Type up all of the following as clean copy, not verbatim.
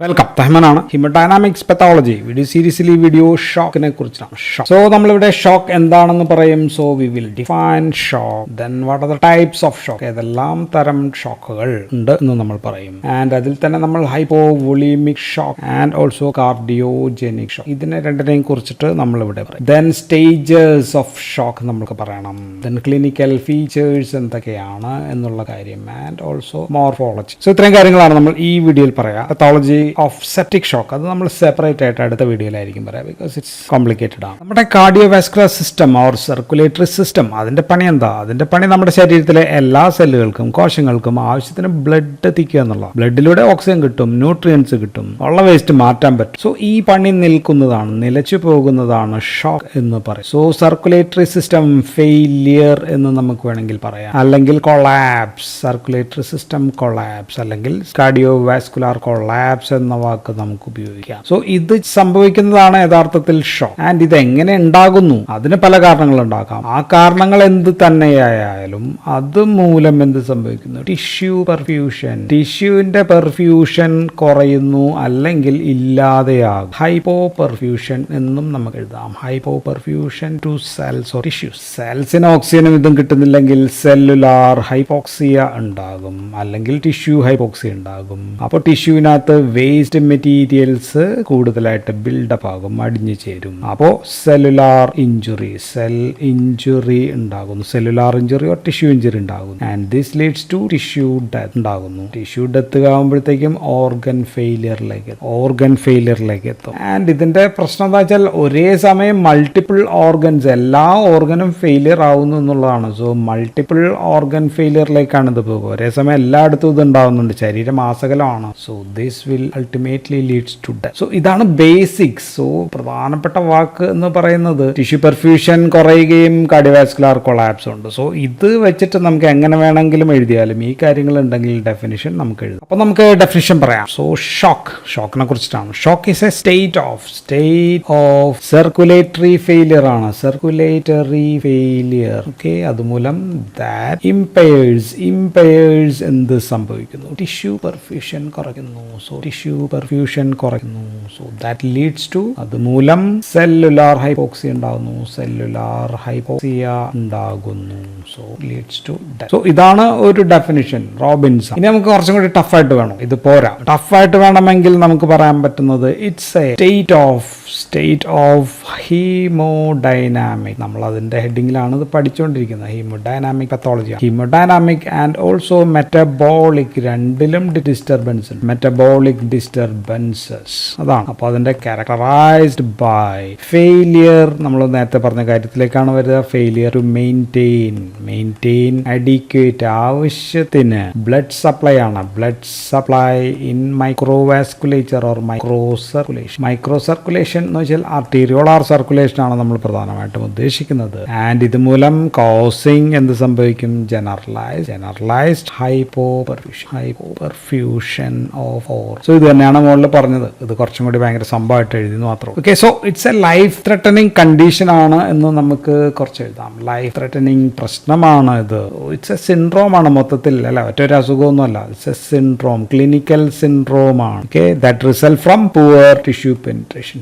Welcome. തഹ്മനാണ്. ഹിമോഡൈനാമിക്സ് pathology video സീരീസിൽ ഈ video ഷോക്കിനെ കുറിച്ചാണ്. സോ നമ്മളിവിടെ ഷോക്ക് എന്താണെന്ന് പറയും. So we will define shock, then what are the types of shock, ഏതെല്ലാം തരം ഷോക്കുകൾ ഉണ്ട് എന്ന് നമ്മൾ പറയും. ആൻഡ് അതിൽ തന്നെ നമ്മൾ hypovolaemic shock and also cardiogenic shock, ഇതിനെ രണ്ടിനെയും കുറിച്ചിട്ട് നമ്മളിവിടെ പറയും. ദെൻ സ്റ്റേജസ് ഓഫ് ഷോക്ക് നമുക്ക് പറയണം. ദെൻ ക്ലിനിക്കൽ ഫീച്ചേഴ്സ് എന്തൊക്കെയാണ് എന്നുള്ള കാര്യം ആൻഡ് ഓൾസോ മോർഫോളജി. സോ ഇത്രയും കാര്യങ്ങളാണ് നമ്മൾ ഈ വീഡിയോയിൽ പറയാം. പെത്തോളജി ഓഫ് സെപ്റ്റിക് ഷോക്ക് അത് നമ്മൾ സെപ്പറേറ്റ് ആയിട്ട് അടുത്ത വീഡിയോയിലായിരിക്കും പറയാം, ബിക്കോസ് ഇറ്റ്സ് കോംപ്ലിക്കേറ്റഡ് ആണ്. നമ്മുടെ cardiovascular system or circulatory system, അതിന്റെ പണി എന്താ? അതിന്റെ പണി നമ്മുടെ ശരീരത്തിലെ എല്ലാ സെല്ലുകൾക്കും കോശങ്ങൾക്കും ആവശ്യത്തിന് ബ്ലഡ് എത്തിക്കുക എന്നുള്ള. ബ്ലഡിലൂടെ ഓക്സിജൻ കിട്ടും, ന്യൂട്രിയൻസ് കിട്ടും, ഉള്ള വേസ്റ്റ് മാറ്റാൻ പറ്റും. സോ ഈ പണി നിൽക്കുന്നതാണ്, നിലച്ചു പോകുന്നതാണ് ഷോക്ക് എന്ന് പറയും. സോ സർക്കുലേറ്ററി സിസ്റ്റം ഫെയിലിയർ എന്ന് നമുക്ക് വേണമെങ്കിൽ പറയാം, അല്ലെങ്കിൽ കൊളാപ്സ്, സർക്കുലേറ്ററി സിസ്റ്റം കൊളാപ്സ്, അല്ലെങ്കിൽ കാർഡിയോവാസ്കുലർ കൊളാപ്സ് എന്ന വാക്ക് നമുക്ക് ഉപയോഗിക്കാം. സോ ഇത് സംഭവിക്കുന്നതാണ് യഥാർത്ഥത്തിൽ ഷോക്ക്. ആൻഡ് ഇത് എങ്ങനെ ഉണ്ടാകുന്നു? അതിന് പല കാരണങ്ങൾ ഉണ്ടാക്കാം. ആ കാരണങ്ങൾ എന്ത് തന്നെയായാലും അത് മൂലം എന്ത് സംഭവിക്കുന്നു? ടിഷ്യൂ പെർഫ്യൂഷൻ, ടിഷ്യൂവിന്റെ പെർഫ്യൂഷൻ കുറയുന്നു അല്ലെങ്കിൽ ഇല്ലാതെയാകും. ഹൈപ്പോ പെർഫ്യൂഷൻ എന്നും നമുക്ക് എഴുതാം. Hypo perfusion to cells or tissues. സെൽസിന് ഓക്സിജനും ഇതും കിട്ടുന്നില്ലെങ്കിൽ സെല്ലുലാർ ഹൈപ്പോക്സിയ ഉണ്ടാകും, അല്ലെങ്കിൽ ടിഷ്യൂ ഹൈപ്പോക്സിയ ഉണ്ടാകും. അപ്പോൾ ടിഷ്യൂവിനകത്ത് വേസ്റ്റ് മെറ്റീരിയൽസ് കൂടുതലായിട്ട് ബിൽഡപ്പ് ആകും, അടിഞ്ഞു ചേരും. അപ്പോൾ സെല്ലുലാർ ഇഞ്ചുറി, സെൽ ഇഞ്ചുറി ഉണ്ടാകുന്നു, cellular injury or tissue injury ഉണ്ടാകുന്നു. And this leads to tissue death ഉണ്ടാകുന്നു. ടിഷ്യൂ ഡെത്ത് ആകുമ്പോഴത്തേക്കും ഓർഗൻ ഫെയിലിയറിലേക്ക് എത്തും. ആൻഡ് ഇതിന്റെ പ്രശ്നം എന്താ വെച്ചാൽ ഒരേ സമയം മൾട്ടിപ്പിൾ ഓർഗൻസ്, എല്ലാ ഓർഗനും ഫെയിലിയർ ആവുന്നു എന്നുള്ളതാണ്. സോ മൾട്ടിപ്പിൾ ഓർഗൻ ഫെയിലിയറിലേക്കാണ് ഇത് പോകുക. ഒരേ സമയം എല്ലായിടത്തും ഇത് ഉണ്ടാവുന്നുണ്ട്, ശരീരം ആസകലമാണ്. So this will ultimately leads to death. So ഇതാണ് ബേസിക്സ്. സോ പ്രധാനപ്പെട്ട വാക്ക് എന്ന് പറയുന്നത് ടിഷ്യൂ പെർഫ്യൂഷൻ കുറയുകയും കാർഡിയോവാസ്കുലർ കൊളാപ്സ് ഉണ്ട്. സോ ഇത് വെച്ചിട്ട് നമുക്ക് എങ്ങനെ വേണമെങ്കിലും എഴുതിയാലും ഈ കാര്യങ്ങൾ ഉണ്ടെങ്കിൽ ഡെഫിനിഷൻ നമുക്ക് എഴുതാം. അപ്പോൾ നമുക്ക് ഡെഫിനിഷൻ പറയാം. സോ ഷോക്കിനെ കുറിച്ചിട്ടാണ്. Shock is a state of circulatory failure ആണ്. Circulatory failure. ഓക്കെ, അതുമൂലം ദാറ്റ് ഇമ്പയേഴ്സ് എന്ത് സംഭവിക്കുന്നു? ടിഷ്യൂ പെർഫ്യൂഷൻ കുറയ്ക്കുന്നു. സോ ടിഷ്യൂ പെർഫ്യൂഷൻ കുറയ്ക്കുന്നു. സോ ദാറ്റ് ലീഡ്സ് ടു, അതുമൂലം സെല്ലുലാർ ഹൈപ്പോക്സിയ ഉണ്ടാകുന്നു. So leads to death. So ഇതാണ് ഒരു ഡെഫിനിഷൻ, റോബിൻസൺ. ഇനി നമുക്ക് കുറച്ചും കൂടി ടഫായിട്ട് വേണം, ഇത് പോരാ. ടഫായിട്ട് വേണമെങ്കിൽ നമുക്ക് പറയാൻ പറ്റുന്നത് it's a state of haemodynamic. നമ്മൾ അതിന്റെ ഹെഡിങ്ങിലാണ് ഇത് പഠിച്ചുകൊണ്ടിരിക്കുന്നത്. Haemodynamic pathology, haemodynamic and also metabolic, രണ്ടിലും ഡിസ്റ്റർബൻസ് ഉണ്ട്. മെറ്റബോളിക് ഡിസ്റ്റർബൻസസ് അതാണ്. അപ്പോൾ അതിന്റെ ക്യാരക്ടറൈസ്ഡ് ബൈ ഫെയിലിയർ, നമ്മൾ നേരത്തെ പറഞ്ഞ കാര്യത്തിലേക്കാണ് വരിക. ഫെയിലിയർ ടു മെയിൻറ്റെയിൻ അഡിക്വേറ്റ്, ആവശ്യത്തിന് ബ്ലഡ് സപ്ലൈ ആണ്. ബ്ലഡ് സപ്ലൈ ഇൻ മൈക്രോവാസ്കുലേച്ചർ ഓർ മൈക്രോസർക്കുലേഷൻ എന്ന് വെച്ചാൽ ആർട്ടീരിയോളാർ സർക്കുലേഷൻ ആണ് നമ്മൾ പ്രധാനമായിട്ടും ഉദ്ദേശിക്കുന്നത്. ആൻഡ് ഇത് മൂലം കോസിങ് എന്ത് സംഭവിക്കും? Generalised hypoperfusion of or. So ഇത് തന്നെയാണ് മുകളിൽ പറഞ്ഞത്. ഇത് കുറച്ചും കൂടി ഭയങ്കര സംഭവമായിട്ട് എഴുതി മാത്രം. Okay, so it's A life threatening condition ആണ് എന്ന് നമുക്ക് കുറച്ച് എഴുതാം. ലൈഫ് ത്രെട്ടനിങ് പ്രശ്നമാണ് ഇത്. ഇറ്റ്സ് എ സിൻഡ്രോം ആണ് മൊത്തത്തിൽ, അല്ല മറ്റൊരു അസുഖമൊന്നും അല്ല. It's a syndrome, clinical syndrome ആണ്. Okay, that result from poor tissue penetration.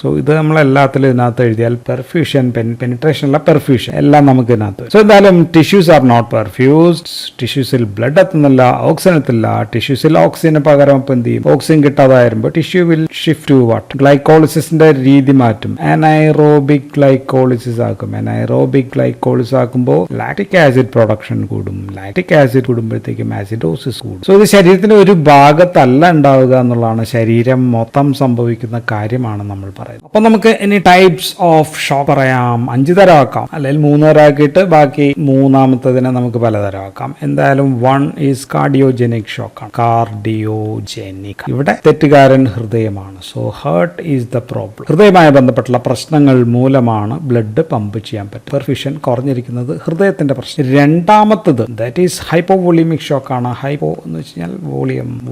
So ഇത് നമ്മൾ എല്ലാത്തിലും ഇതിനകത്ത് എഴുതിയാൽ പെർഫ്യൂഷൻ, പെനിട്രേഷൻ അല്ല പെർഫ്യൂഷൻ, എല്ലാം നമുക്ക് ഇതിനകത്ത്. സോ എന്തായാലും ടിഷ്യൂസ് ആർ നോട്ട് പെർഫ്യൂസ്ഡ്. ടിഷ്യൂസിൽ ബ്ലഡ് എത്തുന്നില്ല, ഓക്സിജൻ എത്തില്ല. ടിഷ്യൂസിൽ ഓക്സിജന് പകരം ഇപ്പം എന്ത് ചെയ്യും? ഓക്സിജൻ കിട്ടാതായിരുമ്പോൾ tissue will shift to what? ഗ്ലൈക്കോളിസിന്റെ രീതി മാറ്റും, അനൈറോബിക് ഗ്ലൈക്കോളിസിസ് ആക്കും. അനൈറോബിക് ഗ്ലൈക്കോളിസിസ് ആക്കുമ്പോൾ ലാക്റ്റിക് ആസിഡ് പ്രൊഡക്ഷൻ കൂടും. ലാക്റ്റിക് ആസിഡ് കൂടുമ്പോഴത്തേക്കും ആസിഡോസിസ് കൂടും. സോ ഇത് ശരീരത്തിന്റെ ഒരു ഭാഗത്തല്ല ഉണ്ടാവുക എന്നുള്ളതാണ്, ശരീരം മൊത്തം സംഭവിക്കുന്ന കാര്യമാണ് നമ്മൾ പറയുന്നത്. അപ്പൊ നമുക്ക് ഇനി ടൈപ്സ് ഓഫ് ഷോക്ക് പറയാം. 5 തരമാക്കാം, അല്ലെങ്കിൽ 3 തരമാക്കിയിട്ട് ബാക്കി മൂന്നാമത്തതിനെ നമുക്ക് പലതരമാക്കാം. എന്തായാലും 1 ഈസ് കാർഡിയോജനിക് ഷോക്ക് ആണ്. കാർഡിയോജനിക്, ഇവിടെ തെറ്റുകാരൻ ഹൃദയമാണ്. So heart is the problem. ഹൃദയവുമായി ബന്ധപ്പെട്ടുള്ള പ്രശ്നങ്ങൾ മൂലമാണ് ബ്ലഡ് പമ്പ് ചെയ്യാൻ പറ്റും, പെർഫ്യൂഷൻ കുറഞ്ഞിരിക്കുന്നത് ഹൃദയത്തിന്റെ പ്രശ്നം. രണ്ടാമത്തത് ദാറ്റ് ഈസ് ഹൈപ്പോവോളീമിക് ഷോക്ക് ആണ്. ഹൈപ്പോ എന്ന് വെച്ച് കഴിഞ്ഞാൽ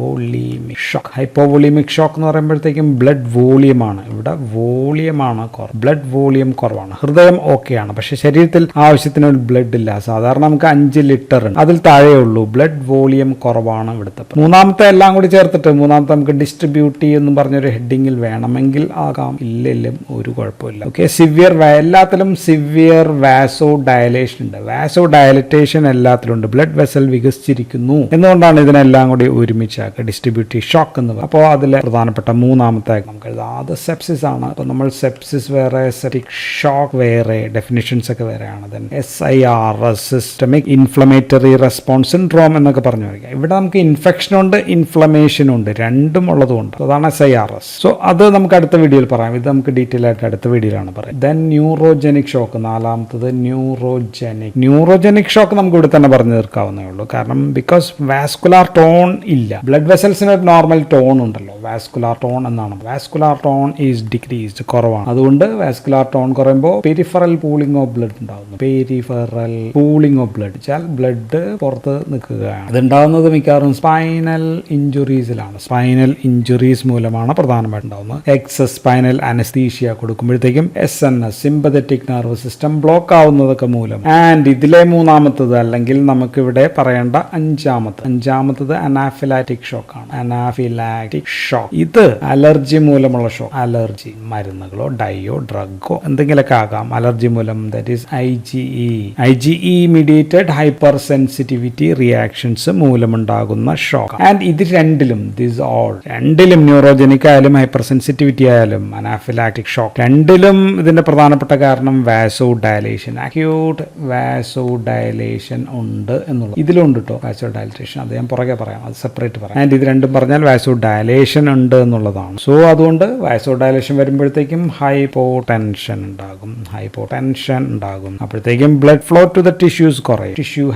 വോളിയമിക് ഷോക്ക്. ഹൈപ്പോവോളീമിക് ഷോക്ക് എന്ന് പറയുമ്പോഴത്തേക്കും ബ്ലഡ് വോളിയമാണ്. ഇവിടെ വോളിയമാണ് ബ്ലഡ് വോളിയം കുറവാണ്. ഹൃദയം ഓക്കെയാണ്, പക്ഷെ ശരീരത്തിൽ ആവശ്യത്തിന് ബ്ലഡ് ഇല്ല. സാധാരണ നമുക്ക് 5 ലിറ്റർ ഉണ്ട്, അതിൽ താഴെ ഉള്ളൂ. ബ്ലഡ് വോളിയം കുറവാണ് ഇവിടുത്തെ. മൂന്നാമത്തെ എല്ലാം കൂടി ചേർത്തിട്ട് മൂന്നാമത്തെ നമുക്ക് ഡിസ്ട്രിബ്യൂട്ടീവ് എന്ന് പറഞ്ഞൊരു ഹെഡിങ്ങിൽ വേണമെങ്കിൽ ആകാം, ഇല്ലെങ്കിലും ഒരു കുഴപ്പമില്ല. ഓക്കെ, സിവിയർ എല്ലാത്തിലും സിവിയർ വാസോ ഡയലേഷൻ ഉണ്ട്. വാസോ ഡയലറ്റേഷൻ എല്ലാത്തിലും ഉണ്ട്. ബ്ലഡ് വെസൽ വികസിച്ചിരിക്കുന്നു എന്നുകൊണ്ടാണ് ഇതിനെല്ലാം കൂടി ഒരുമിച്ചാക്കുക ഡിസ്ട്രിബ്യൂട്ടീവ് ഷോക്ക് എന്ന് പറയുന്നത്. അപ്പോൾ അതിൽ പ്രധാനപ്പെട്ട മൂന്നാമത്തെ നമുക്ക് എഴുതാം, അത് സെപ്സിസ് ആണ്. അപ്പോൾ നമ്മൾ സെപ്സിസ് വേറെ, സെപ്റ്റിക് ഷോക്ക് വേറെ, ഡെഫിനിഷൻസ് ഒക്കെ വേറെയാണ്. Then SIRS systemic inflammatory response syndrome എന്നൊക്കെ പറഞ്ഞു വരിക. ഇവിടെ നമുക്ക് ഇൻഫെക്ഷൻ ഉണ്ട്, ഇൻഫ്ലമേഷൻ ഉണ്ട്, രണ്ടും ഉള്ളതുകൊണ്ട് അതാണ് SIRS. സോ അത് നമുക്ക് അടുത്ത വീഡിയോയിൽ പറയാം. ഇത് നമുക്ക് ഡീറ്റെയിൽ ആയിട്ട് അടുത്ത വീഡിയോയിലാണ് പറയാം. ദെൻ ന്യൂറോജനിക് ഷോക്ക്, നാലാമത്തത് ന്യൂറോജനിക് ഷോക്ക് നമുക്ക് ഇവിടെ തന്നെ പറഞ്ഞു തീർക്കാവുന്നേ ഉള്ളൂ. കാരണം ബിക്കോസ് വാസ്കുലാർ ടോൺ ഇല്ല. ബ്ലഡ് വെസൽസിന് ഒരു നോർമൽ ടോൺ ഉണ്ടല്ലോ, വാസ്കുലാർ ടോൺ എന്നാണ്. വാസ്കുലാർ ടോൺ ഈസ് ഡിക്രീസ്ഡ്, കുറവാണ്. അതുകൊണ്ട് വാസ്കുലാർ ടോൺ കുറയുമ്പോൾ പെരിഫറൽ പൂളിംഗ് ഓഫ് ബ്ലഡ് ഉണ്ടാകുന്നു. പെരിഫറൽ പൂളിംഗ് ഓഫ് ബ്ലഡ് വെച്ചാൽ ബ്ലഡ് പുറത്ത് നിൽക്കുകയാണ്. അതുണ്ടാകുന്നത് മിക്കവാറും സ്പൈനൽ ഇഞ്ചുറീസിലാണ്. സ്പൈനൽ ഇഞ്ചുറീസ് മൂലമാണ് പ്രധാനമായിട്ട് ഉണ്ടാകുന്നത്. എക്സസ് സ്പൈനൽ അനസ്തീഷ്യ കൊടുക്കുമ്പോഴത്തേക്കും SNS sympathetic nerve system block ആവുന്നതൊക്കെ മൂലം. ആൻഡ് ഇതിലെ മൂന്നാമത്തത് അല്ലെങ്കിൽ നമുക്കിവിടെ പറയേണ്ട അഞ്ചാമത്തത് അനാഫിലാറ്റിക് ഷോക്ക് ആണ്. അനാഫിലാറ്റിക് ഷോക്ക് ഇത് അലർജി മൂലമുള്ള ഷോക്ക്. അലർജി മരുന്നുകളോ ഡയോ ഡ്രഗോ എന്തെങ്കിലുമൊക്കെ ആകാം. അലർജി മൂലം, that is IgE mediated hyper sensitivity reactions മൂലമുണ്ടാകുന്ന ഷോക്ക്. ആൻഡ് ഇത് രണ്ടിലും ന്യൂറോജനിക് ആയാലും ഹൈപ്പർ സെൻസിറ്റിവിറ്റി ആയാലും അനാഫിലാക്റ്റിക് ഷോക്ക് രണ്ടിലും ഇതിന്റെ പ്രധാനപ്പെട്ട കാരണം വാസോ ഡയലേഷൻ, അക്യൂട്ട് വാസോ ഡയലേഷൻ ഉണ്ട് എന്നുള്ളത്. ഇതിലുണ്ട് കേട്ടോ വാസോ ഡയലേഷൻ, അത് ഞാൻ പുറകെ പറയാം, അത് സെപ്പറേറ്റ് പറയാം. ആൻഡ് ഇത് രണ്ടും പറഞ്ഞാൽ വാസോ ഡയലേഷൻ ഉണ്ട് എന്നുള്ളതാണ്. സോ അതുകൊണ്ട് വാസോ ഡയലേഷൻ വരുമ്പോഴത്തേക്കും ഹൈപ്പോടെൻഷൻ ഉണ്ടാകും. അപ്പോഴത്തേക്കും blood flow to the tissues കുറയും. Tissue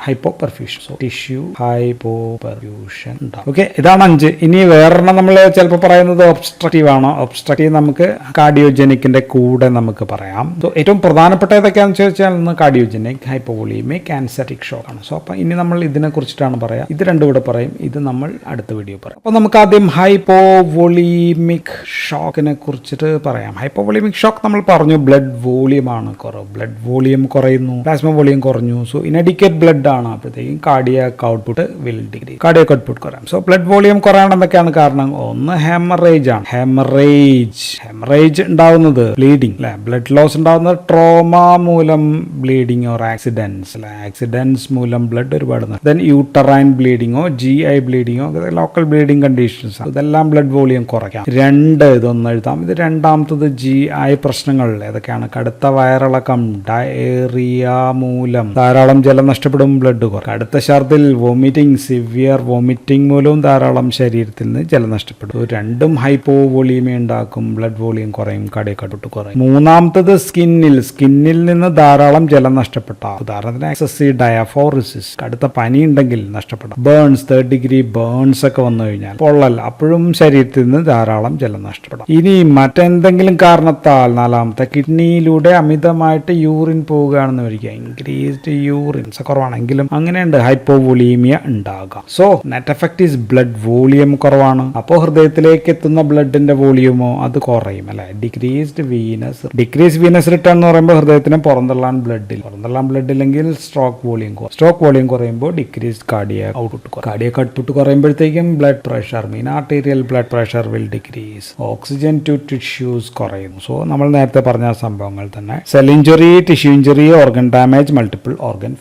hypoperfusion. So tissue hypoperfusion ഉണ്ടാകും. ഓക്കെ, ഇതാണ് 5. ഇനി വേറെണ്ണം നമ്മൾ ചിലപ്പോൾ പറയുന്നത് ഒബ്സ്ട്രക്റ്റീവ് ആണ്. ഒബ്സ്ട്രക്റ്റീവ് നമുക്ക് കാർഡിയോജനിക്കിന്റെ കൂടെ നമുക്ക് പറയാം. സോ ഏറ്റവും പ്രധാനപ്പെട്ട ഏതൊക്കെയാണെന്ന് ചോദിച്ചാൽ ഒന്ന് കാർഡിയോജനിക്, ഹൈപ്പോവോളിയമിക്, ആൻസെറ്റിക് ഷോക്ക് ആണ്. സോ അപ്പം ഇനി നമ്മൾ ഇതിനെ കുറിച്ചിട്ടാണ് പറയാം. ഇത് രണ്ടും കൂടെ പറയും, ഇത് നമ്മൾ അടുത്ത വീഡിയോ പറയാം. അപ്പോൾ നമുക്ക് ആദ്യം ഹൈപ്പോവോളിയമിക് ഷോക്കിനെ കുറിച്ചിട്ട് പറയാം. ഹൈപ്പോവോളിയമിക് ഷോക്ക് നമ്മൾ പറഞ്ഞു ബ്ലഡ് വോളിയം ആണ് കുറവ്. ബ്ലഡ് വോളിയം കുറയുന്നു, പ്ലാസ്മ വോളിയം കുറഞ്ഞു. സോ ഇനഡിക്കേറ്റ് ബ്ലഡ് ആണ്. അപ്പോഴത്തേക്കും cardiac output will decrease, cardiac output കുറയാം. സോ ബ്ലഡ് വോളിയം കുറയാൻ എന്തൊക്കെയാണ് കാരണം? ഒന്ന് ഹെമറേജ് ആണ്. ഹെമറേജ് ഉണ്ടാവുന്നത് ബ്ലീഡിങ് അല്ലെ, ബ്ലഡ് ലോസ് ഉണ്ടാവുന്നത് ട്രോമ മൂലം ബ്ലീഡിങ് ഓർ ആക്സിഡൻസ് മൂലം ബ്ലഡ് ഒരുപാട്. ദെൻ യൂട്ടറൈൻ ബ്ലീഡിങ്ങോ GI ബ്ലീഡിങ്ങോ ലോക്കൽ ബ്ലീഡിങ് കണ്ടീഷൻസ്, ഇതെല്ലാം ബ്ലഡ് വോളിയം കുറയ്ക്കാം. ഇതൊന്ന് എഴുതാം. ഇത് രണ്ടാമത്തത് GI പ്രശ്നങ്ങൾ ഏതൊക്കെയാണ്? കടുത്ത വയറിളക്കം, ഡയറിയ മൂലം ധാരാളം ജലം നഷ്ടപ്പെടും, ബ്ലഡ് കുറയും. കടുത്ത ഛർദിൽ, വോമിറ്റിംഗ്, സിവിയർ വോമിറ്റിംഗ് മൂലവും ധാരാളം ശരീരത്തിൽ നിന്ന് ജലം നഷ്ടപ്പെടും. രണ്ടും ഹൈപ്പോവോളിയമി ഉണ്ടാക്കും, ബ്ലഡ് വോളിയം കുറയും, കാർഡിയാക് ഔട്ട്പുട്ട് കുറയും. മൂന്നാമത്തത് സ്കിന്നിൽ നിന്ന് ധാരാളം ജലം നഷ്ടപ്പെട്ട, ഉദാഹരണത്തിന് എക്സസീവ് ഡയാഫോറിസിസ്, കടുത്ത പനി ഉണ്ടെങ്കിൽ നഷ്ടപ്പെടാം. ബേൺസ്, 3rd degree ബേൺസ് ഒക്കെ വന്നു കഴിഞ്ഞാൽ പൊള്ളൽ, അപ്പോഴും ശരീരത്തിൽ നിന്ന് ധാരാളം ജലം നഷ്ടപ്പെടാം. ഇനി മറ്റെന്തെങ്കിലും കാരണത്താൽ നാലാമത്തെ കിഡ്നിയിലൂടെ അമിതമായിട്ട് യൂറിൻ പോവുകയാണെന്ന് വരിക, ഇൻക്രീസ്ഡ് യൂറിൻസ് കുറവാണെങ്കിലും അങ്ങനെയുണ്ട്, ഹൈപ്പോവോളീമിയ ഉണ്ടാകാം. So net effect is blood volume കുറവാണ്. അപ്പോൾ ഹൃദയത്തിലേക്ക് എത്തുന്ന ബ്ലഡിന്റെ വോളിയമോ അത് കുറയും അല്ലെ. ഡിക്രീസ് വീനസ് റിട്ടേൺ എന്ന് പറയുമ്പോൾ ഹൃദയത്തിന് പുറന്തള്ളാൻ ബ്ലഡ് ഇല്ലെങ്കിൽ സ്ട്രോക്ക് വോളിയം കുറയുമ്പോൾ ഡിക്രീസ് കാർഡിയാക് ഔട്ട്പുട്ട് കുറയുമ്പോഴത്തേക്കും blood pressure, arterial blood pressure will decrease. Oxygen to tissues കുറയുന്നു. സോ നമ്മൾ നേരത്തെ പറഞ്ഞ സംഭവങ്ങൾ തന്നെ, cell injury, tissue injury, organ damage, multiple organ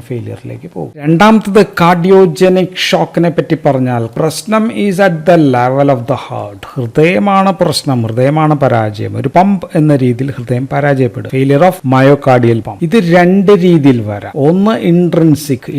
ഫെയിലിയറിലേക്ക് പോകും. രണ്ടാമത്തത് കാർഡിയോജനിക് ഷോക്കിനെ പറ്റി പറഞ്ഞാൽ പ്രശ്നം is at the level of the heart. ഹൃദയമാണ് പ്രശ്നം, ഹൃദയമാണ് പരാജയം. ഒരു പമ്പ് എന്ന രീതിയിൽ ഹൃദയം പരാജയപ്പെടും. Failure of myocardial pump. ഇത് രണ്ട് രീതിയിൽ വരാം. ഒന്ന് ഇൻട്രിൻസിക്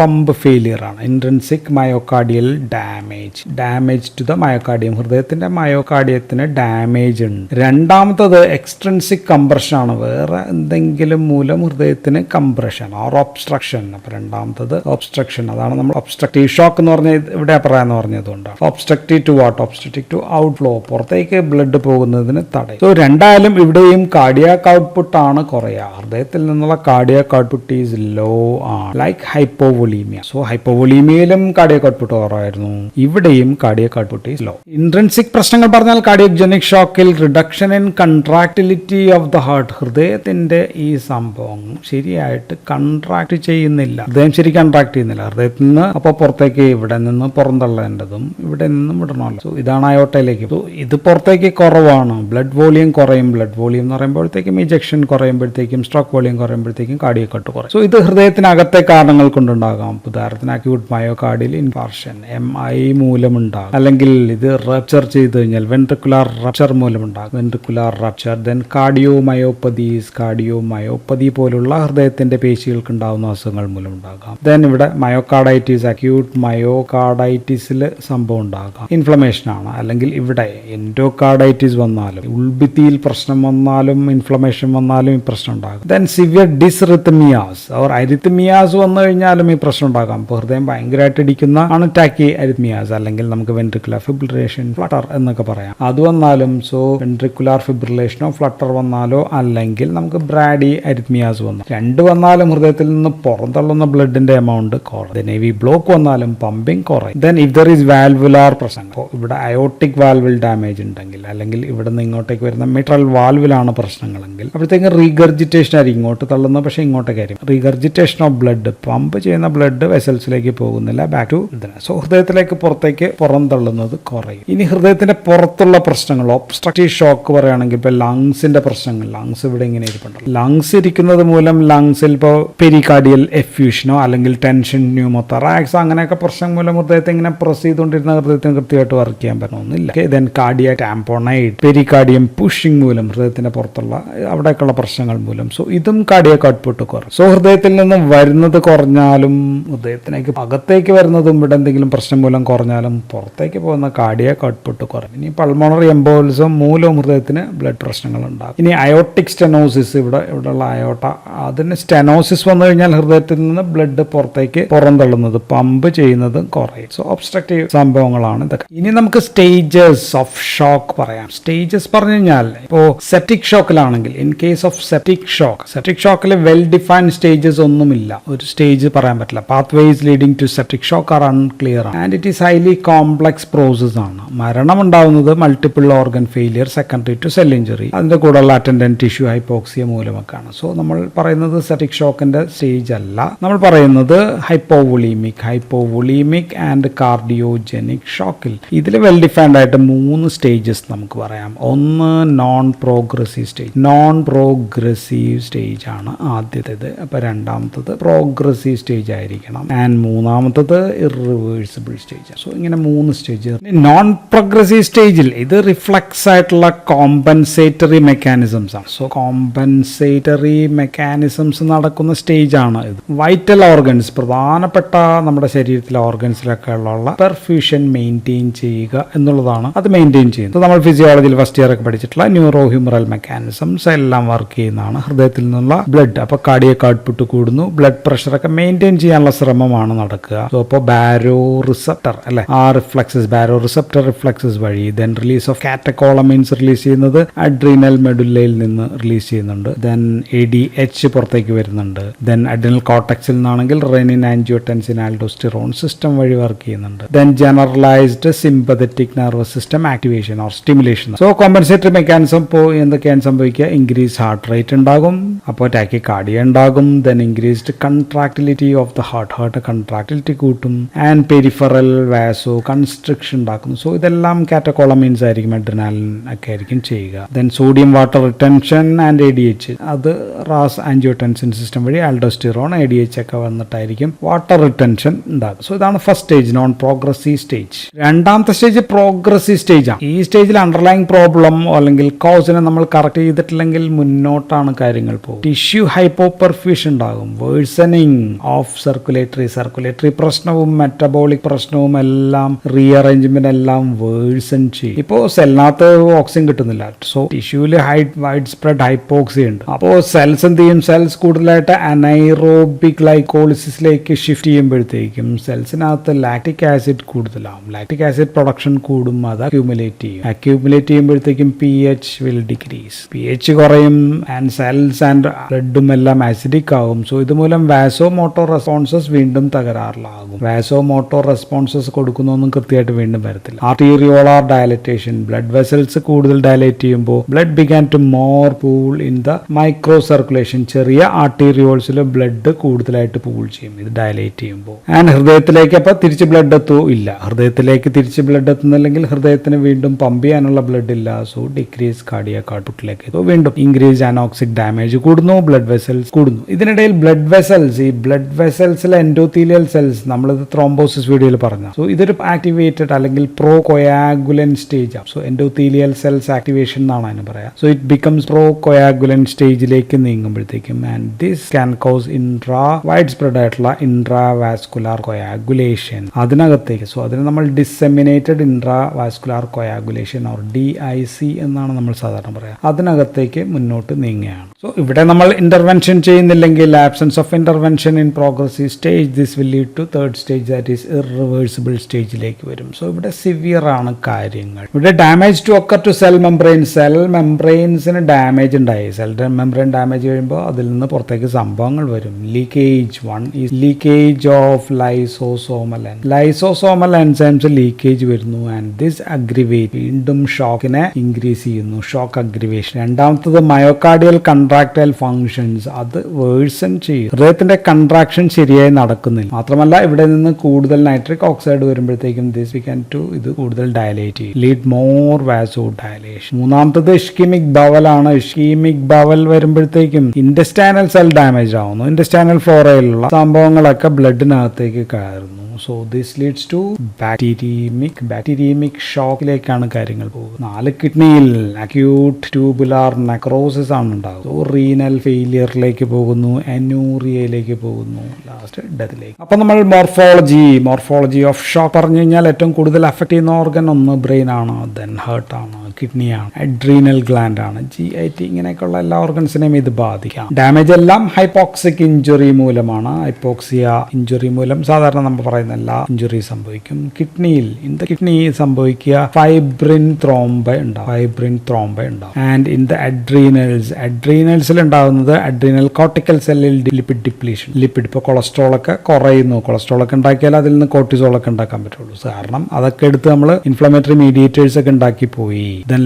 പമ്പ് ഫെയിലിയർ ആണ്. Intrinsic myocardial damage to the myocardium. ഹൃദയത്തിന്റെ മയോകാർഡിയത്തിന് ഡാമേജ് ഉണ്ട്. രണ്ടാമത്തത് എക്സ്ട്രിൻസിക് കംപ്രഷൻ ആണ്. വേറെ എന്തെങ്കിലും മൂലം ഹൃദയത്തിന് കംപ്രഷൻ ഓർ ഒബ്സ്ട്രക്ഷൻ. അപ്പൊ രണ്ടാമത്തത് ഒബ്സ്ട്രക്ഷൻ. അതാണ് നമ്മൾ ഒബ്സ്ട്രക്റ്റീവ് ഷോക്ക് എന്ന് പറഞ്ഞ ഇവിടെ പറയാന്ന് പറഞ്ഞതുകൊണ്ടാണ്. Obstructive to what? Obstructive to outflow, പുറത്തേക്ക് ബ്ലഡ് പോകുന്നതിന് തടയും. സോ രണ്ടായാലും ഇവിടെയും കാർഡിയാക് ഔട്ട്പുട്ട് ആണ് കുറയുക. ഹൃദയത്തിൽ നിന്നുള്ള കാർഡിയാക് ഔട്ട്പുട്ട് ഈസ് ലോ ആണ്, ലൈക്ക് ഹൈപ്പോവോളീമിയ. സോ ഹൈപ്പോവോളീമിയയിലും കാർഡിയാക് ഔട്ട്പുട്ട് കുറവായിരുന്നു, ഇവിടെയും cardiac output is low. Intrinsic പ്രശ്നങ്ങൾ പറഞ്ഞാൽ കാർഡിയോജനിക് ഷോക്കിൽ reduction in contractility of the heart. ഹൃദയത്തിന്റെ ഈ സംഭവം ശരിയായിട്ട് കൺട്രാക്ട് ചെയ്യുന്നില്ല, ഹൃദയം ശരി കൺട്രാക്ട് ചെയ്യുന്നില്ല. ഹൃദയത്തിൽ നിന്ന് അപ്പോൾ പുറത്തേക്ക് ഇവിടെ നിന്ന് പുറന്തള്ളേണ്ടതും ഇവിടെ നിന്നും വിടണമല്ലോ. സോ ഇതാണ് അയോട്ടയിലേക്ക്. സോ ഇത് പുറത്തേക്ക് കുറവാണ്, ബ്ലഡ് വോളിയം കുറയും. ബ്ലഡ് വോളിയം എന്ന് പറയുമ്പോഴത്തേക്കും ഇജക്ഷൻ കുറയുമ്പോഴത്തേക്കും സ്ട്രോക്ക് വോളിയം കുറയുമ്പോഴത്തേക്കും കാർഡിയക് കട്ട് കുറയും. സോ ഇത് ഹൃദയത്തിനകത്തെ കാരണങ്ങൾ കൊണ്ടുണ്ടാകാം. ഉദാഹരണത്തിന് അക്യൂട്ട് മയോകാർഡിയൽ ഇൻഫാർഷൻ MI മൂലമുണ്ടാകും, അല്ലെങ്കിൽ ഇത് റപ്ചർ ചെയ്ത് കഴിഞ്ഞാൽ വെൻട്രിക്കുലാർ റപ്ചർ മൂലമുണ്ടാകും. വെൻട്രിക്കുലാർ റപ്ചർ, ദെൻ കാർഡിയോമയോപ്പതി പോലുള്ള ഹൃദയത്തിന്റെ പേശികൾക്ക് ഉണ്ടാകുന്ന അസുഖങ്ങൾ മൂലം ഉണ്ടാകാം. ദെൻ ഇവിടെ മയോകാർഡൈറ്റിസ്, അക്യൂട്ട് മയോകാർഡൈറ്റിസിൽ സംഭവം ഉണ്ടാകാം, ഇൻഫ്ലമേഷൻ ആണ്. അല്ലെങ്കിൽ ഇവിടെ എൻഡോകാർഡൈറ്റിസ് വന്നാലും, ഉൾഭിത്തിയിൽ പ്രശ്നം വന്നാലും, ഇൻഫ്ലമേഷൻ വന്നാലും ഈ പ്രശ്നം ഉണ്ടാകും. ദെൻ സിവിയർ ഡിസ്റിത്മിയാസ് ഓർ അരിത്മിയാസ് വന്നു കഴിഞ്ഞാലും ഈ പ്രശ്നം ഉണ്ടാകാം. ഇപ്പോൾ ഹൃദയം ഭയങ്കരമായിട്ട് ഇടിക്കുന്ന ആണ് ടാക്കി അരിത്മിയാസ്, അല്ലെങ്കിൽ നമുക്ക് വെൻട്രിക്കുലർ ഫിബ്രിലേഷൻ, ഫ്ലട്ടർ എന്നൊക്കെ പറയാം. അത് വന്നാലും, സോ വെൻട്രിക്കുലാർ ഫിബ്രിലേഷനോ ഫ്ലട്ടർ വന്നാലോ, അല്ലെങ്കിൽ നമുക്ക് ബ്രാഡി അരിത്മിയാസ് വന്നു, രണ്ട് വന്നാലും ഹൃദയത്തിൽ നിന്ന് പുറന്തള്ളുന്ന ബ്ലഡിന്റെ എമൗണ്ട് കുറയും. ഈ ബ്ലോക്ക് വന്നാലും പമ്പിങ് കുറയും. Then if there is valvular പ്രശ്നം, ഇവിടെ അയോട്ടിക് വാൽവിൽ ഡാമേജ് ഉണ്ടെങ്കിൽ, അല്ലെങ്കിൽ ഇവിടെ നിന്ന് ഇങ്ങോട്ടേക്ക് വരുന്ന മിട്രൽ വാൽവിലാണ് പ്രശ്നങ്ങളെങ്കിൽ, അപ്പോഴത്തേക്കും റീഗർജിറ്റേഷൻ ആയിരിക്കും. ഇങ്ങോട്ട് തള്ളുന്നത് പക്ഷേ ഇങ്ങോട്ടേക്ക് ആയിരിക്കും. റീഗർജിറ്റേഷൻ ഓഫ് ബ്ലഡ്, പമ്പ് ചെയ്യുന്ന ബ്ലഡ് വെസൽസിലേക്ക് പോകുന്നില്ല, ബാക്ക് ടു ഇതിന്. സോ ഹൃദയത്തിലേക്ക് പുറത്തേക്ക് പുറന്തള്ളുന്നത് കുറയും. ഇനി ഹൃദയത്തിന്റെ പുറത്തുള്ള പ്രശ്നങ്ങൾ, ഒബ്സ്ട്രക്റ്റീവ് ഷോക്ക് പറയുകയാണെങ്കിൽ ഇപ്പോൾ ലങ്സിന്റെ പ്രശ്നങ്ങൾ, ലങ്സ് ഇവിടെ ഇങ്ങനെ ഇരിപ്പുണ്ടല്ലോ. ലങ്സ് ഇരിക്കുന്നത് മൂലം ലങ്സിൽ ഇപ്പോൾ പെരികാർഡിയൽ എഫ്യൂഷനോ അല്ലെങ്കിൽ ടെൻഷൻ, ന്യൂമോതറാക്സ് അങ്ങനെയൊക്കെ പ്രശ്നം മൂലം ഹൃദയത്തെ ഇങ്ങനെ പ്രസ് ചെയ്തുകൊണ്ടിരുന്ന ഹൃദയത്തിന് കൃത്യമായിട്ട് വർക്ക് ചെയ്യാൻ പറ്റണമെന്നില്ല. ദെൻ കാർഡിയാക് ടാംപോണൈഡ്, പെരികാർഡിയം പുഷിംഗ് മൂലം, ഹൃദയത്തിന്റെ പുറത്തുള്ള അവിടേക്കുള്ള പ്രശ്നങ്ങൾ മൂലം. സോ ഇതും കാർഡിയാക് ഔട്ട്പുട്ട് കുറയും. സോ ഹൃദയത്തിൽ നിന്ന് വരുന്നത് കുറഞ്ഞാലും, ഹൃദയത്തിലേക്ക് അകത്തേക്ക് വരുന്നതും ഇവിടെ എന്തെങ്കിലും പ്രശ്നം മൂലം കുറഞ്ഞാലും പുറത്തേക്ക് പോകുന്ന കാർഡിയാക് ഔട്ട്പുട്ട് കുറയും. ഇനി പൾമോണറി എംബോളിസം മൂലവും ഹൃദയത്തിന് ബ്ലഡ് പ്രശ്നങ്ങൾ ഉണ്ടാകും. ഇനി അയോട്ടിക് സ്റ്റെനോസിസ്, ഇവിടെയുള്ള അയോട്ട, അതിന് സ്റ്റെനോസിസ് വന്നു കഴിഞ്ഞാൽ ഹൃദയത്തിൽ നിന്ന് ബ്ലഡ് പുറത്തേക്ക് പുറന്തള്ളുന്നത്, പമ്പ് ചെയ്യുന്നത് കുറയും. സോ ഒബ്സ്ട്രക്റ്റീവ് സംഭവങ്ങളാണ് ഇതൊക്കെ. ഇനി നമുക്ക് സ്റ്റേജസ് ഓഫ് ഷോക്ക് പറയാം. സ്റ്റേജസ് പറഞ്ഞു കഴിഞ്ഞാൽ ഇപ്പോൾ സെപ്റ്റിക് ഷോക്കിലാണെങ്കിൽ, ഇൻ കേസ് ഓഫ് സെപ്റ്റിക് ഷോക്കിൽ വെൽ ഡിഫൈൻഡ് സ്റ്റേജസ് ഒന്നുമില്ല. ഒരു സ്റ്റേജ് പറയാൻ പറ്റില്ല. Pathways leading to septic shock are unclear and it is highly complex process ആണ്. മരണം ഉണ്ടാവുന്നത് multiple organ failure secondary to cell injury, അതിന്റെ കൂടെയുള്ള അറ്റൻഡന്റ് ടിഷ്യൂ ഹൈപ്പോക്സിയ മൂലമൊക്കെയാണ്. സോ നമ്മൾ പറയുന്നത് സെപ്റ്റിക് ഷോക്കിന്റെ സ്റ്റേജ് അല്ല, നമ്മൾ പറയുന്നത് ഹൈപ്പോവൊളീമിക് ആൻഡ് കാർഡിയോജനിക് ഷോക്കിൽ. ഇതിൽ വെൽ ഡിഫൈൻഡ് ആയിട്ട് 3 സ്റ്റേജസ് നമുക്ക് പറയാം. ഒന്ന് നോൺ പ്രോഗ്രസീവ് സ്റ്റേജ് ആണ് ആദ്യത്തേത്. അപ്പൊ രണ്ടാമത്തത് പ്രോഗ്രസീവ് സ്റ്റേജ് ആയിരിക്കണം, ആൻഡ് മൂന്നാമത്തത് ഇറിവേഴ്സിബിൾ സ്റ്റേജ്. സോ ഇങ്ങനെ 3 സ്റ്റേജ്. നോൺ പ്രോഗ്രസീവ് സ്റ്റേജിൽ ഇത് റിഫ്ലക്സ് ആയിട്ടുള്ള കോമ്പൻസേറ്ററി മെക്കാനിസംസ് ആണ്. സോ കോമ്പൻസേറ്ററി മെക്കാനിസംസ് നടക്കുന്ന സ്റ്റേജ് ആണ് ഇത്. വൈറ്റൽ ഓർഗൻസ്, പ്രധാനപ്പെട്ട നമ്മുടെ ശരീരത്തിലെ ഓർഗൻസിലൊക്കെ ഉള്ള പെർഫ്യൂഷൻ മെയിൻറ്റെയിൻ ചെയ്യുക എന്നുള്ളതാണ് അത് മെയിൻറ്റെയിൻ ചെയ്യുന്നത്. നമ്മൾ ഫിസിയോളജിയിൽ ഫസ്റ്റ് ഇയർ ഒക്കെ പഠിച്ചിട്ടുള്ള ന്യൂറോ ഹ്യൂമറൽ മെക്കാനിസംസ് എല്ലാം വർക്ക് ചെയ്യുന്നതാണ്. ഹൃദയത്തിൽ നിന്നുള്ള ബ്ലഡ്, അപ്പോൾ കാർഡിയക് ഔട്ട്പുട്ട് കൂടുന്നു, ബ്ലഡ് പ്രഷറൊക്കെ മെയിൻറ്റെയിൻ ചെയ്യാനുള്ള ശ്രമമാണ് നടക്കുക. സോ അപ്പോൾ ബാരോ റിസപ്റ്റർ അല്ലെ, ആ റിഫ്ലക്സസ്, ബാരോ റിസപ്റ്റർ റിഫ്ലക്സസ് വഴി, ദെൻ റിലീസ് ഓഫ് കാറ്റക്കോളമൈൻസ് റിലീസ് ചെയ്യുന്നത് അഡ്രീനൽ മെഡുല്ലയിൽ നിന്ന് റിലീസ് ചെയ്യുന്നുണ്ട്. ദെൻ ADH പുറത്തേക്ക് വരുന്നുണ്ട്. ദെൻ അഡ്രിനൽ കോർട്ടക്സിൽ നിന്നാണെങ്കിൽ റെനിൻ, ആൻജിയോടെൻസിൻ, ആൽഡോസ്റ്റിറോൺ സിസ്റ്റം വഴി വർക്ക് ചെയ്യുന്നുണ്ട്. Then generalised sympathetic nervous system activation or stimulation. So compensatory mechanism ഇപ്പോൾ എന്തൊക്കെയാണ് സംഭവിക്കുക? ഇൻക്രീസ് ഹാർട്ട് റേറ്റ് ഉണ്ടാകും, അപ്പോൾ ടാക്കികാർഡിയ ഉണ്ടാകും. Then increased contractility of the heart contractility കൂട്ടും. ആൻഡ് പെരിഫറൽ വാസോ കൺസ്ട്രിക്ഷൻ ഉണ്ടാക്കുന്നു. സോ ഇതെല്ലാം കാറ്റക്കോളമൈൻസ് ആയിരിക്കും, അഡ്രിനാലിൻ ഒക്കെ ആയിരിക്കും ചെയ്യുക. Then sodium water retention and ADH, അത് റാസ് ആൻജിയോടെൻസിൻ സിസ്റ്റം വഴി ആൽഡോസ്റ്റിറോൺ, ADH ഒക്കെ വന്നിട്ടായിരിക്കും വാട്ടർ റിട്ടൻഷൻ ഉണ്ടാകും. സോ ഇതാണ് first stage, non progressive stage. രണ്ടാമത്തെ സ്റ്റേജ് പ്രോഗ്രസീവ് സ്റ്റേജ് ആണ്. ഈ സ്റ്റേജിൽ അണ്ടർലൈങ് പ്രോബ്ലം അല്ലെങ്കിൽ കോസിനെ നമ്മൾ കറക്റ്റ് ചെയ്തിട്ടില്ലെങ്കിൽ മുന്നോട്ടാണ് കാര്യങ്ങൾ പോകും. ടിഷ്യൂ ഹൈപ്പോപെർഫ്യൂഷൻ ഉണ്ടാകും, വേഴ്സണിങ് ഓഫ് സർക്കുലേറ്ററി പ്രശ്നവും മെറ്റബോളിക് പ്രശ്നവും എല്ലാം, റീഅറേഞ്ച്മെന്റ് എല്ലാം വേഴ്സൺ ചെയ്യും. ഇപ്പോൾ സെല്ലിനകത്ത് ഓക്സിജൻ കിട്ടുന്നില്ല, സോ ടിഷ്യൂല് വൈഡ് സ്പ്രെഡ് ഹൈപ്പോക്സിയ ഉണ്ട്. അപ്പോൾ സെൽസ് എന്ത് ചെയ്യും? സെൽസ് കൂടുതലായിട്ട് അനൈറോബിക് ഗ്ലൈക്കോളിസിസിലേക്ക് ഷിഫ്റ്റ് ചെയ്യുമ്പോഴത്തേക്കും സെൽസിനകത്ത് ലാക്റ്റിക് ആസിഡ് കൂടുതലാവും. ലാക്റ്റിക് ആസിഡ് പ്രൊഡക്ഷൻ കൂടും, അത് അക്യൂമുലേറ്റ് ചെയ്യുമ്പോഴത്തേക്കും pH വിൽ ഡിക്രീസ്, pH കുറയും, ആൻഡ് സെൽസ് ആൻഡ് ബ്ലഡും എല്ലാം ആസിഡിക് ആകും. സോ ഇതുമൂലം വാസോ മോട്ടോർ റെസ്പോൺസസ് വീണ്ടും തകരാറിലാകും. വാസോ മോട്ടോർ റെസ്പോൺസസ് കൊടുക്കുന്നൊന്നും കൃത്യമായിട്ട് വീണ്ടും വരത്തില്ല. ആർട്ടീരിയോളാർ ഡയലറ്റേഷൻ, ബ്ലഡ് വെസൽസ് കൂടുതൽ ഡയലേറ്റ് ചെയ്യുമ്പോൾ blood began to more pool in the microcirculation, ചെറിയ ആർട്ടീരിയോൾസിൽ ബ്ലഡ് കൂടുതലായിട്ട് പൂൾ ചെയ്യും ഇത് ഡയലേറ്റ് ചെയ്യുമ്പോൾ. ആൻഡ് ആൻഡ് ഹൃദയത്തിലേക്ക് അപ്പോൾ തിരിച്ച് ബ്ലഡ് എത്തുമോ? ഇല്ല. ഹൃദയത്തിലേക്ക് തിരിച്ച് ബ്ലഡ് എത്തുന്നില്ലെങ്കിൽ ഹൃദയത്തിന് വീണ്ടും പമ്പ് ചെയ്യാനുള്ള ബ്ലഡ് ഇല്ല. സോ ഡിക്രീസ് കാർഡിയാക് ഔട്ട്പുട്ടിലേക്ക്. സോ വീണ്ടും ഇൻക്രീസ് അനോക്സിക് ഡാമേജ് കൂടുന്നു, ബ്ലഡ് വെസൽസ് കൂടുന്നു. ഇതിനിടയിൽ ബ്ലഡ് വെസൽസ്, ഈ ബ്ലഡ് വെസൽസിലെ എൻഡോത്തീലിയൽ സെൽസ്, നമ്മളിത് ത്രോംബോസിസ് വീഡിയോയിൽ പറഞ്ഞു. സോ ഇതൊരു ആക്ടിവേറ്റഡ് അല്ലെങ്കിൽ പ്രോ കൊയാഗുലൻ സ്റ്റേജ് ആണ്. സോ എൻഡോത്തീലിയൽ സെൽസ് ആക്ടിവേഷൻ എന്നാണ് അതിന് പറയാം. So it becomes pro coagulant സ്റ്റേജിലേക്ക് നീങ്ങുമ്പോഴത്തേക്കും and this can cause wide spread ആയിട്ടുള്ള ഇൻട്രാവാസ്കുലാർ കൊയാഗുലേഷൻ അതിനകത്തേക്ക്. സോ അതിന് നമ്മൾ disseminated intravascular coagulation or DIC എന്നാണ് നമ്മൾ സാധാരണ പറയാം. അതിനകത്തേക്ക് മുന്നോട്ട് നീങ്ങുകയാണ്. സോ ഇവിടെ നമ്മൾ ഇന്റർവെൻഷൻ ചെയ്യുന്നില്ലെങ്കിൽ, absence of intervention in progressive stage, this will lead to third stage, that is irreversible സ്റ്റേജിലേക്ക് വരും. സോ ഇവിടെ സിവിയർ ആണ് കാര്യങ്ങൾ. ഇവിടെ damage to occur to cell membrane, cell മെംബ്രെയിൻസിന് ഡാമേജ് ഉണ്ടായി. സെൽ മെംബ്രെയിൻ ഡാമേജ് കഴിയുമ്പോൾ അതിൽ നിന്ന് പുറത്തേക്ക് സംഭവങ്ങൾ വരും. Leakage, one is leakage of lysosomal enzymes leakage വരുന്നു ആൻഡ് ദിസ് അഗ്രിവേറ്റ്, വീണ്ടും ഷോക്കിനെ ഇൻക്രീസ് ചെയ്യുന്നു, ഷോക്ക് അഗ്രിവേഷൻ. രണ്ടാമത്തത് മയോകാർഡിയൽ കൺട്രാക്ടൈൽ ഫങ്ഷൻസ്, അത് വേഴ്സൺ ചെയ്യും. ഹൃദയത്തിന്റെ കൺട്രാക്ഷൻ ശരിയായി നടക്കുന്നില്ല. മാത്രമല്ല ഇവിടെ നിന്ന് കൂടുതൽ നൈട്രിക് ഓക്സൈഡ് വരുമ്പോഴത്തേക്കും ദിസ് വിക്കാൻ ടു ഇത് കൂടുതൽ ഡയലേറ്റ് ചെയ്യും, ലീഡ് മോർ വാസോ ഡയലേഷൻ. മൂന്നാമത്തത് ഇഷ്കീമിക് ബവൽ ആണ്. ഇഷ്കീമിക് ബവൽ വരുമ്പോഴത്തേക്കും ഇൻറ്റസ്റ്റൈനൽ സെൽ ഡാമേജ് ആവുന്നു. ഇൻറ്റസ്റ്റൈനൽ ഫ്ലോറയിലുള്ള സംഭവങ്ങളൊക്കെ ബ്ലഡിനകത്തേക്ക് കയറുന്നു. സോ ദിസ് ലീഡ്സ് ടു ബാക്ടീരിയമിക് ഷോക്കിലേക്കാണ് കാര്യങ്ങൾ പോകുന്നത്. 4 കിഡ്നിയിൽ അക്യൂട്ട് ട്യൂബുലാർ നെക്രോസിസ് ആണ് ഉണ്ടാകുന്നത്. സോ റീനൽ ഫെയിലിയറിലേക്ക് പോകുന്നു, അനൂറിയയിലേക്ക് പോകുന്നു, ലാസ്റ്റ് ഡെത്തിലേക്ക്. അപ്പൊ നമ്മൾ മോർഫോളജി ഓഫ് ഷോക്ക് പറഞ്ഞു കഴിഞ്ഞാൽ ഏറ്റവും കൂടുതൽ അഫക്ട് ചെയ്യുന്ന ഓർഗൻ ഒന്ന് ബ്രെയിൻ ആണ്, ദെൻ ഹേർട്ട് ആണ്, കിഡ്നിയാണ്, അഡ്രീനൽ ഗ്ലാൻഡ് ആണ്, GIT, ഇങ്ങനെയൊക്കെയുള്ള എല്ലാ ഓർഗൻസിനെയും ഇത് ബാധിക്കാം. ഡാമേജ് എല്ലാം ഹൈപ്പോക്സിക് ഇഞ്ചുറി മൂലമാണ്. ഹൈപ്പോക്സിയ ഇഞ്ചുറി മൂലം സാധാരണ നമ്മൾ പറയുന്ന എല്ലാ ഇഞ്ചുറി സംഭവിക്കും. കിഡ്നിയിൽ കിഡ്നി സംഭവിക്കുക ഫൈബ്രിൻ ത്രോംബ ഉണ്ടാവും. ആൻഡ് ഇൻ ദ അഡ്രീനൽസിൽ ഉണ്ടാകുന്നത് അഡ്രീനൽ കോർട്ടിക്കൽ സെല്ലിൽ ലിപ്പിഡ് ഡിപ്ലീഷൻ. ലിപ്പിഡ് ഇപ്പോൾ കൊളസ്ട്രോൾ ഒക്കെ കുറയുന്നു. കൊളസ്ട്രോൾ ഒക്കെ ഉണ്ടാക്കിയാൽ അതിൽ നിന്ന് കോർട്ടിസോൾ ഒക്കെ ഉണ്ടാക്കാൻ പറ്റുള്ളൂ. കാരണം അതൊക്കെ എടുത്ത് നമ്മൾ ഇൻഫ്ലമേറ്ററി മീഡിയേറ്റേഴ്സ് ഒക്കെ ഉണ്ടാക്കി പോയി. ദെൻ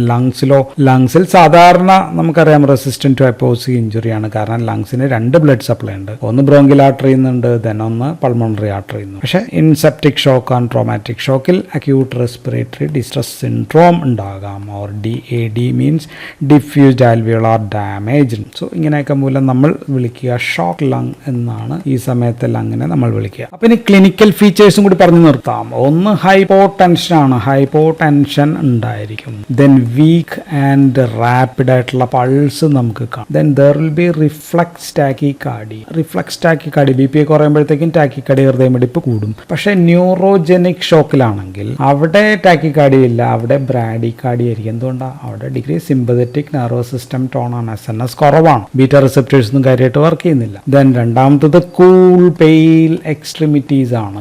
ലങ്സിൽ സാധാരണ നമുക്കറിയാം റെസിസ്റ്റന്റ് ടു ഹൈപ്പോക്സിക് ഇഞ്ചുറിയാണ്. കാരണം ലങ്സിന് 2 ബ്ലഡ് സപ്ലൈ ഉണ്ട്. ഒന്ന് ബ്രോങ്കിയൽ ആർട്ടറിയിൽ നിന്നുണ്ട്, ദെൻ ഒന്ന് പൾമണറി ആർട്ടറിയിൽ നിന്ന്. പക്ഷേ in septic shock and traumatic ഷോക്കിൽ അക്യൂട്ട് റെസ്പിറേറ്ററി ഡിസ്ട്രസ് സിൻഡ്രോം ഉണ്ടാകാം. Or DAD means diffused alveolar damage. So ഇങ്ങനെയൊക്കെ മൂലം നമ്മൾ വിളിക്കുക ഷോക്ക് ലങ് എന്നാണ് ഈ സമയത്ത് ലങ്ങിനെ നമ്മൾ വിളിക്കുക. അപ്പൊ ഇനി ക്ലിനിക്കൽ ഫീച്ചേഴ്സും കൂടി പറഞ്ഞു നിർത്താം. ഒന്ന് ഹൈപ്പോടെൻഷൻ ആണ്. ഹൈപ്പോടെൻഷൻ ഉണ്ടായിരിക്കും. ദെൻ വീക്ക് ആൻഡ് റാപ്പിഡ് ആയിട്ടുള്ള പൾസ് നമുക്ക് കാണാം. Then there will be reflex tachycardia. BP കുറയുമ്പോഴത്തേക്കും ടാക്കിക്കാർഡി, ഹൃദയമിടിപ്പ് കൂടും. പക്ഷെ ന്യൂറോജനിക് ഷോക്കിലാണെങ്കിൽ അവിടെ ടാക്കിക്കാർഡി ഇല്ല, അവിടെ ബ്രാഡിക്കാർഡി ആയിരിക്കും. എന്തുകൊണ്ടാണ്? അവിടെ degree sympathetic nervous system tone ആണ്, SNS കുറവാണ്, ബീറ്റ റിസെപ്റ്റേഴ്സ് ഒന്നും കാര്യമായിട്ട് വർക്ക് ചെയ്യുന്നില്ല. ദെൻ രണ്ടാമത്തത് കൂൾ പെയിൽ എക്സ്ട്രിമിറ്റീസ് ആണ്.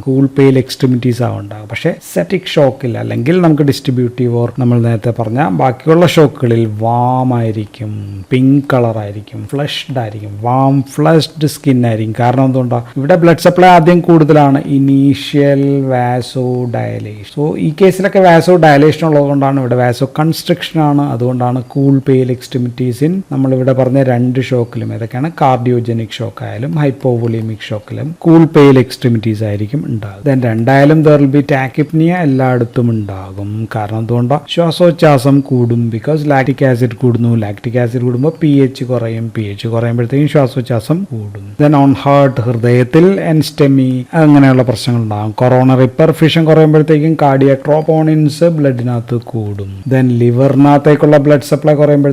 ഉണ്ടാകും. പക്ഷെ സെറ്റിക് ഷോക്കിൽ അല്ലെങ്കിൽ നമുക്ക് ഡിസ്ട്രിബ്യൂട്ടീവ് ഓർ നമ്മൾ നേരത്തെ പറഞ്ഞ ബാക്കിയുള്ള ഷോക്കുകളിൽ വാം ആയിരിക്കും, പിങ്ക് കളർ ആയിരിക്കും, ഫ്ലഷ്ഡ് ആയിരിക്കും, വാം ഫ്ലഷ്ഡ് സ്കിൻ ആയിരിക്കും. കാരണം എന്തുകൊണ്ടാണ്? ഇവിടെ ബ്ലഡ് സപ്ലൈ ആദ്യം കൂടുതലാണ്, ഇനീഷ്യൽ വാസോ ഡയലേഷൻ. സോ ഈ കേസിലൊക്കെ വാസോ ഡയലേഷൻ ഉള്ളതുകൊണ്ടാണ് ഇവിടെ വാസോ കൺസ്ട്രക്ഷൻ ആണ്. അതുകൊണ്ടാണ് കൂൾ പെയിൽ എക്സ്ട്രിമിറ്റീസിൻ നമ്മളിവിടെ പറഞ്ഞ 2 ഷോക്കിലും, ഏതൊക്കെയാണ് കാർഡിയോജനിക് ഷോക്ക് ആയാലും ഹൈപ്പോവോളിയമിക് ഷോക്കിലും കൂൾ പെയിൽ എക്സ്ട്രിമിറ്റീസ് ആയിരിക്കും ഉണ്ടാകും. ദെൻ രണ്ടായാലും ദർ വിൽ ബി ടാക്കിപ്നിയ എല്ലായിടത്തും ഉണ്ടാകും. കാരണം എന്തുകൊണ്ടാണ്? ശ്വാസോച്ഛ്വാസം കൂടും. ബിക്കോസ് ലാക്റ്റിക് ആസിഡ് കൂടുന്നു. ലാക്റ്റിക് ആസിഡ് കൂടുമ്പോൾ pH കുറയും. pH കുറയുമ്പോഴത്തേക്കും ശ്വാസോച്ഛ്വാസം കൂടും. ദെൻ ഓൺ ഹാർട്ട്, ഹൃദയത്തിൽ എൻസ്റ്റമി അങ്ങനെയുള്ള പ്രശ്നങ്ങൾ ഉണ്ടാകും. കൊറോണറി പെർഫ്യൂഷൻ കുറയുമ്പോഴത്തേക്കും കാർഡിയാക് ട്രോപ്പോണിൻസ് ബ്ലഡിനകത്ത് കൂടും. ദെൻ ലിവറിനകത്തേക്കുള്ള ബ്ലഡ് സപ്ലൈ കുറയുമ്പോൾ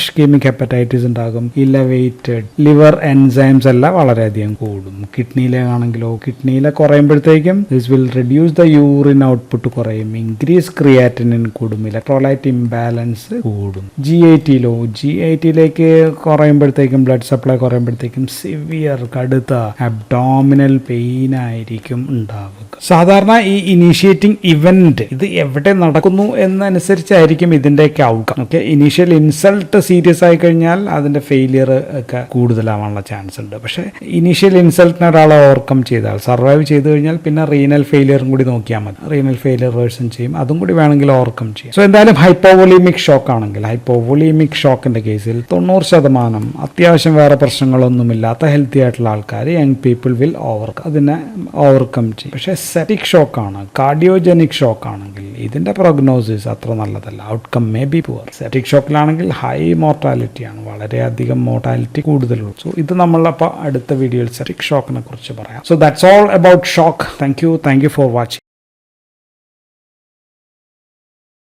ഇസ്കീമിക് ഹെപ്പറ്റൈറ്റിസ് ഉണ്ടാകും. ഇലവേറ്റഡ് ലിവർ എൻസൈംസ് എല്ലാം വളരെയധികം കൂടും. കിഡ്നിയിലെ കുറയുമ്പോഴത്തേക്കും this will reduce the urine output കുറയും. ഇൻക്രീസ് ക്രിയാറ്റിനിൻ കൂടും. ഇലക്ട്രോലൈറ്റ് ഇംബാലൻസ് കൂടും. GITയിലേക്ക് കുറയുമ്പോഴത്തേക്കും ബ്ലഡ് സപ്ലൈ കുറയുമ്പോഴത്തേക്കും സിവിയർ കടുത്ത അബ്ഡോമിനൽ പെയിൻ ആയിരിക്കും ഉണ്ടാവുക. സാധാരണ ഈ ഇനീഷ്യേറ്റിംഗ് ഇവന്റ് ഇത് എവിടെ നടക്കുന്നു എന്നനുസരിച്ചായിരിക്കും ഇതിന്റെയൊക്കെ outcome. Okay, initial insult serious ആയി കഴിഞ്ഞാൽ അതിന്റെ ഫെയിലിയർ ഒക്കെ കൂടുതലാവാനുള്ള ചാൻസ് ഉണ്ട്. പക്ഷേ ഇനീഷ്യൽ ഇൻസൾട്ടിനെ ഒരാളെ ഓവർകം ചെയ്താൽ, സർവൈവ് ചെയ്ത് കഴിഞ്ഞാൽ പിന്നെ റീനൽ ഫെയിലിയറും കൂടി നോക്കിയാൽ മതി. റീനൽ ഫെയിലിയർ വേഴ്സൺ ചെയ്യും, അതും കൂടി വേണമെങ്കിൽ ഓവർകം ചെയ്യും. സോ എന്തായാലും ഹൈപ്പോവോളിയമിക് ഷോക്ക് ആണെങ്കിൽ, ഹൈപ്പോവോളിയമിക് ഷോക്കിന്റെ കേസിൽ 90% അത്യാവശ്യം വേറെ പ്രശ്നങ്ങളൊന്നുമില്ലാത്ത ഹെൽത്തി ആയിട്ടുള്ള ആൾക്കാർ, യങ് പീപ്പിൾ വിൽ അതിനെ ഓവർകം ചെയ്യും. പക്ഷേ സെപ്റ്റിക് ഷോക്കാണ്, കാർഡിയോജനിക് ഷോക്ക് ആണെങ്കിൽ ഇതിൻ്റെ പ്രൊഗ്നോസിസ് അത്ര നല്ലതല്ല. Outcome may be poor. Septic ഷോക്കിലാണെങ്കിൽ ഹൈ മോർട്ടാലിറ്റിയാണ്, വളരെയധികം മോർട്ടാലിറ്റി കൂടുതലുള്ളൂ. സോ ഇത് നമ്മളപ്പോൾ അടുത്ത വീഡിയോയിൽ സെപ്റ്റിക് ഷോക്കിനെ കുറിച്ച് പറയാം. So that's all about shock. Thank you for watching.